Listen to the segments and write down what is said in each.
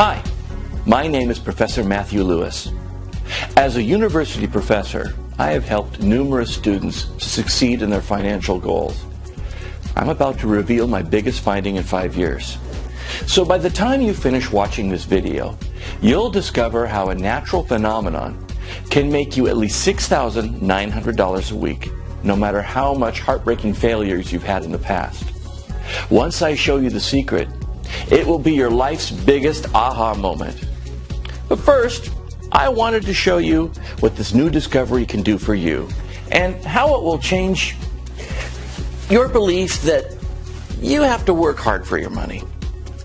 Hi, my name is Professor Matthew Lewis. As a university professor, I have helped numerous students to succeed in their financial goals. I'm about to reveal my biggest finding in 5 years. So by the time you finish watching this video, you'll discover how a natural phenomenon can make you at least $6,900 a week, no matter how much heartbreaking failures you've had in the past. Once I show you the secret, it will be your life's biggest aha moment. But first, I wanted to show you what this new discovery can do for you and how it will change your belief that you have to work hard for your money.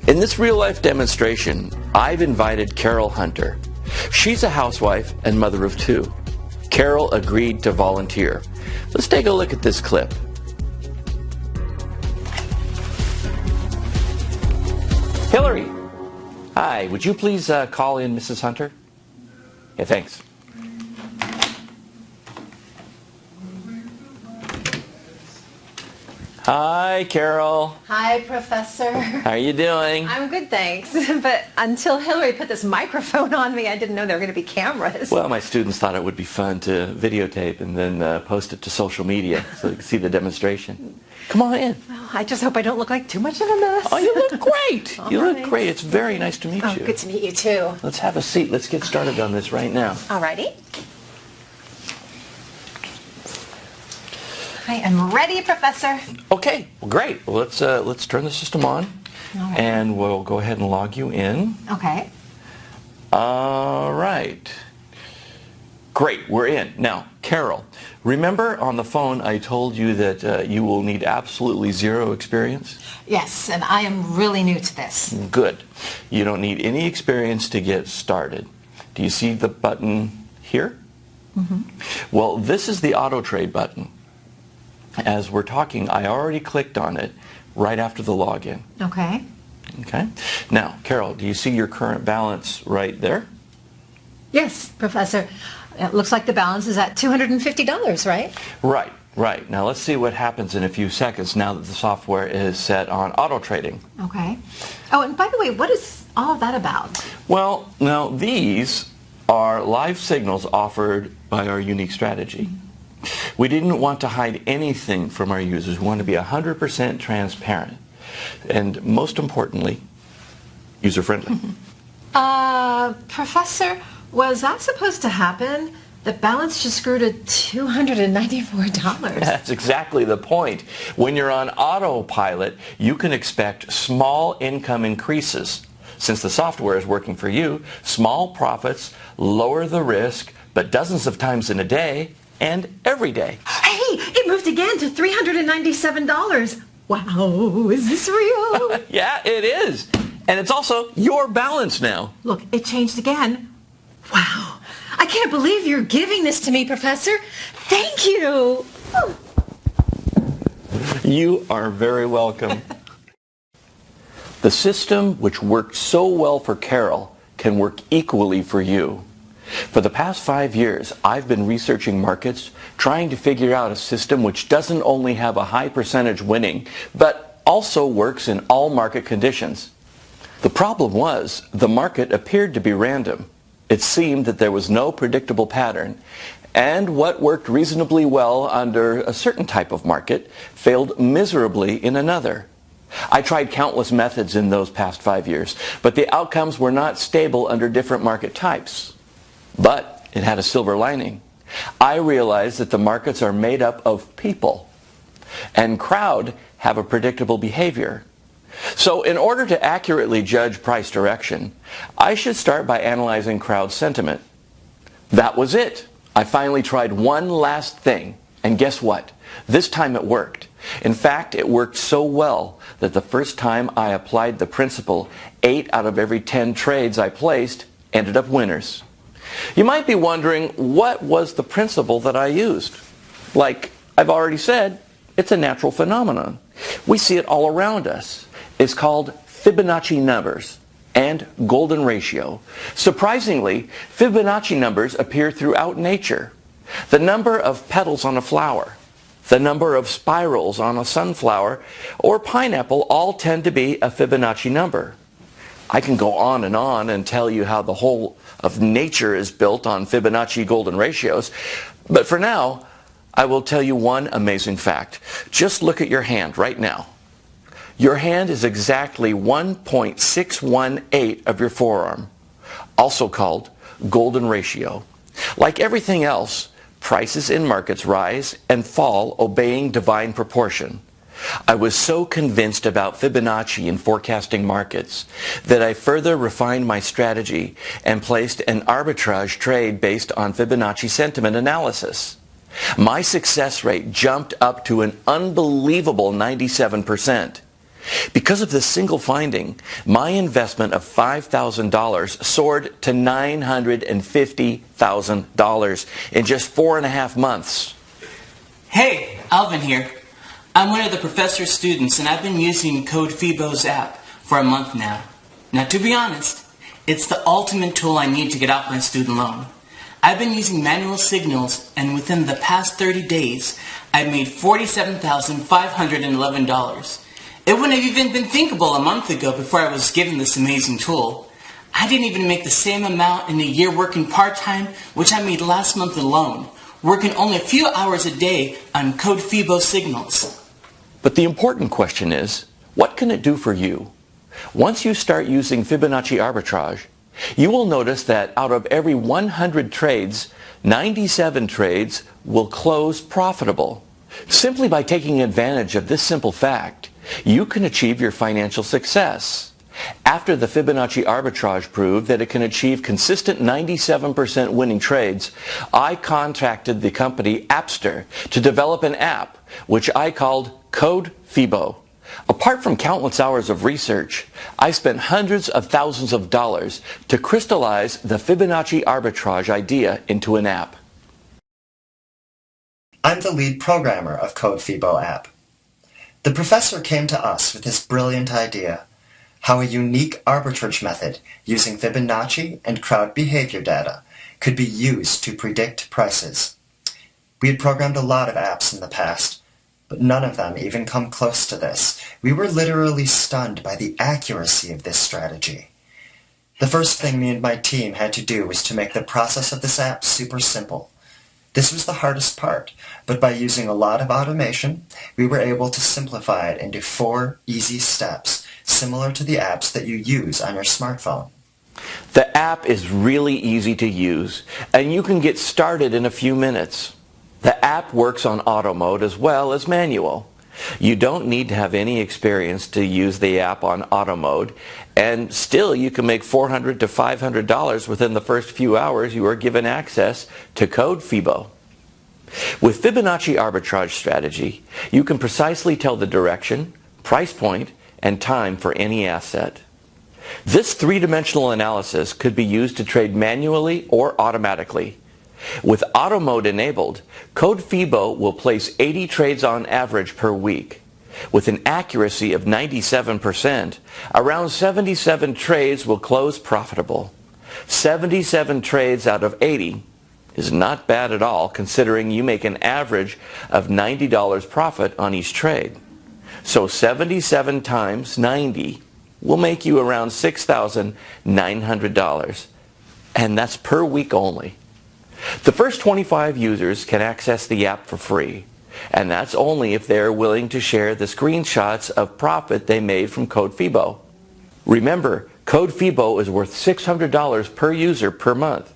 In this real-life demonstration, I've invited Carol Hunter. She's a housewife and mother of 2. Carol agreed to volunteer. Let's take a look at this clip. Hillary, hi, would you please call in Mrs. Hunter? Yeah, thanks. Hi, Carol. Hi, Professor. How are you doing? I'm good, thanks. But until Hillary put this microphone on me, I didn't know there were going to be cameras. Well, my students thought it would be fun to videotape and then post it to social media so they can see the demonstration. Come on in. Well, I just hope I don't look like too much of a mess. Oh, you look great. All you right. look great. It's very nice to meet you. Good to meet you, too. Let's have a seat. Let's get started on this right now. Alrighty. I am ready, Professor. Okay, well, great. Well, let's turn the system on, right. And we'll go ahead and log you in. Okay. All right. Great, we're in. Now, Carol, remember on the phone I told you that you will need absolutely zero experience? Yes, and I am really new to this. Good. You don't need any experience to get started. Do you see the button here? Mm-hmm. Well, this is the auto trade button. As we're talking, I already clicked on it right after the login. Okay. Okay. Now, Carol, do you see your current balance right there? Yes, Professor. It looks like the balance is at $250, right? Right. Now, let's see what happens in a few seconds now that the software is set on auto trading. Okay. Oh, and by the way, what is all of that about? Well, now these are live signals offered by our unique strategy. We didn't want to hide anything from our users. We want to be 100% transparent. And most importantly, user-friendly. Professor, was that supposed to happen? The balance just grew to $294. That's exactly the point. When you're on autopilot, you can expect small income increases. Since the software is working for you, small profits lower the risk, but dozens of times in a day, and every day. Hey, it moved again to $397. Wow, is this real? Yeah, it is. And it's also your balance now. Look, it changed again. Wow, I can't believe you're giving this to me, Professor. Thank you. You are very welcome. The system which worked so well for Carol can work equally for you. For the past 5 years, I've been researching markets, trying to figure out a system which doesn't only have a high percentage winning, but also works in all market conditions. The problem was, the market appeared to be random. It seemed that there was no predictable pattern, and what worked reasonably well under a certain type of market failed miserably in another. I tried countless methods in those past 5 years, but the outcomes were not stable under different market types. But it had a silver lining. I realized that the markets are made up of people, and crowd have a predictable behavior. So in order to accurately judge price direction, I should start by analyzing crowd sentiment. That was it. I finally tried one last thing, and guess what? This time it worked. In fact, it worked so well that the first time I applied the principle, 8 out of every 10 trades I placed ended up winners. You might be wondering, what was the principle that I used? Like I've already said, it's a natural phenomenon. We see it all around us. It's called Fibonacci numbers and golden ratio. Surprisingly, Fibonacci numbers appear throughout nature. The number of petals on a flower, the number of spirals on a sunflower or pineapple all tend to be a Fibonacci number. I can go on and tell you how the whole of nature is built on Fibonacci golden ratios, but for now, I will tell you one amazing fact. Just look at your hand right now. Your hand is exactly 1.618 of your forearm, also called golden ratio. Like everything else, prices in markets rise and fall obeying divine proportion. I was so convinced about Fibonacci in forecasting markets that I further refined my strategy and placed an arbitrage trade based on Fibonacci sentiment analysis. My success rate jumped up to an unbelievable 97%. Because of this single finding, my investment of $5,000 soared to $950,000 in just 4.5 months. Hey, Alvin here. I'm one of the professor's students, and I've been using CodeFibo's app for a month now. Now, to be honest, it's the ultimate tool I need to get off my student loan. I've been using manual signals, and within the past 30 days, I've made $47,511. It wouldn't have even been thinkable a month ago before I was given this amazing tool. I didn't even make the same amount in a year working part-time, which I made last month alone, working only a few hours a day on CodeFibo signals. But the important question is, what can it do for you? Once you start using Fibonacci arbitrage, you will notice that out of every 100 trades, 97 trades will close profitable. Simply by taking advantage of this simple fact, you can achieve your financial success. After the Fibonacci arbitrage proved that it can achieve consistent 97% winning trades, I contacted the company Appster to develop an app, which I called CodeFibo. Apart from countless hours of research, I spent hundreds of thousands of dollars to crystallize the Fibonacci arbitrage idea into an app. I'm the lead programmer of CodeFibo app. The professor came to us with this brilliant idea, how a unique arbitrage method using Fibonacci and crowd behavior data could be used to predict prices. We had programmed a lot of apps in the past, but none of them even come close to this. We were literally stunned by the accuracy of this strategy. The first thing me and my team had to do was to make the process of this app super simple. This was the hardest part, but by using a lot of automation, we were able to simplify it into 4 easy steps, similar to the apps that you use on your smartphone. The app is really easy to use, and you can get started in a few minutes. The app works on auto mode as well as manual. You don't need to have any experience to use the app on auto mode, and still you can make $400 to $500 within the first few hours you are given access to CodeFibo. With Fibonacci arbitrage strategy, you can precisely tell the direction, price point, and time for any asset. This three-dimensional analysis could be used to trade manually or automatically. With auto mode enabled, CodeFibo will place 80 trades on average per week. With an accuracy of 97%, around 77 trades will close profitable. 77 trades out of 80 is not bad at all, considering you make an average of $90 profit on each trade. So 77 times 90 will make you around $6,900, and that's per week only. The first 25 users can access the app for free, and that's only if they're willing to share the screenshots of profit they made from CodeFibo. Remember, CodeFibo is worth $600 per user per month.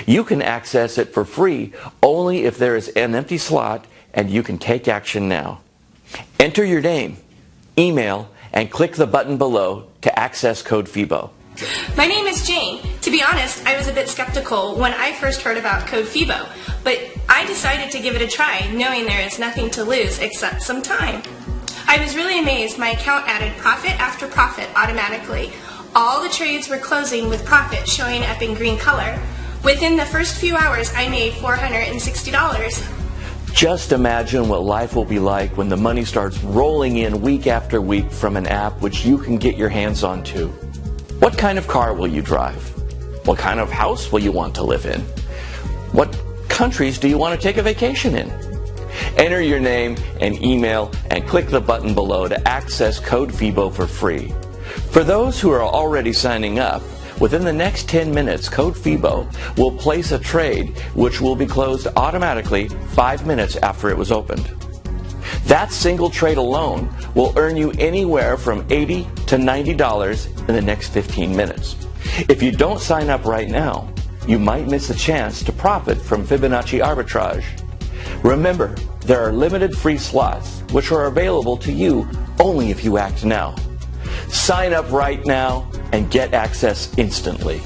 You can access it for free only if there is an empty slot and you can take action now. Enter your name, email, and click the button below to access CodeFibo. My name is Jane. To be honest, I was a bit skeptical when I first heard about CodeFibo, but I decided to give it a try, knowing there is nothing to lose except some time. I was really amazed. My account added profit after profit automatically. All the trades were closing with profit showing up in green color. Within the first few hours, I made $460. Just imagine what life will be like when the money starts rolling in week after week from an app which you can get your hands on too. What kind of car will you drive? What kind of house will you want to live in? What countries do you want to take a vacation in? Enter your name and email and click the button below to access CodeFibo for free. For those who are already signing up, within the next 10 minutes, Code FIBO will place a trade which will be closed automatically 5 minutes after it was opened. That single trade alone will earn you anywhere from $80 to $90 in the next 15 minutes. If you don't sign up right now, you might miss a chance to profit from Fibonacci arbitrage. Remember, there are limited free slots which are available to you only if you act now. Sign up right now and get access instantly.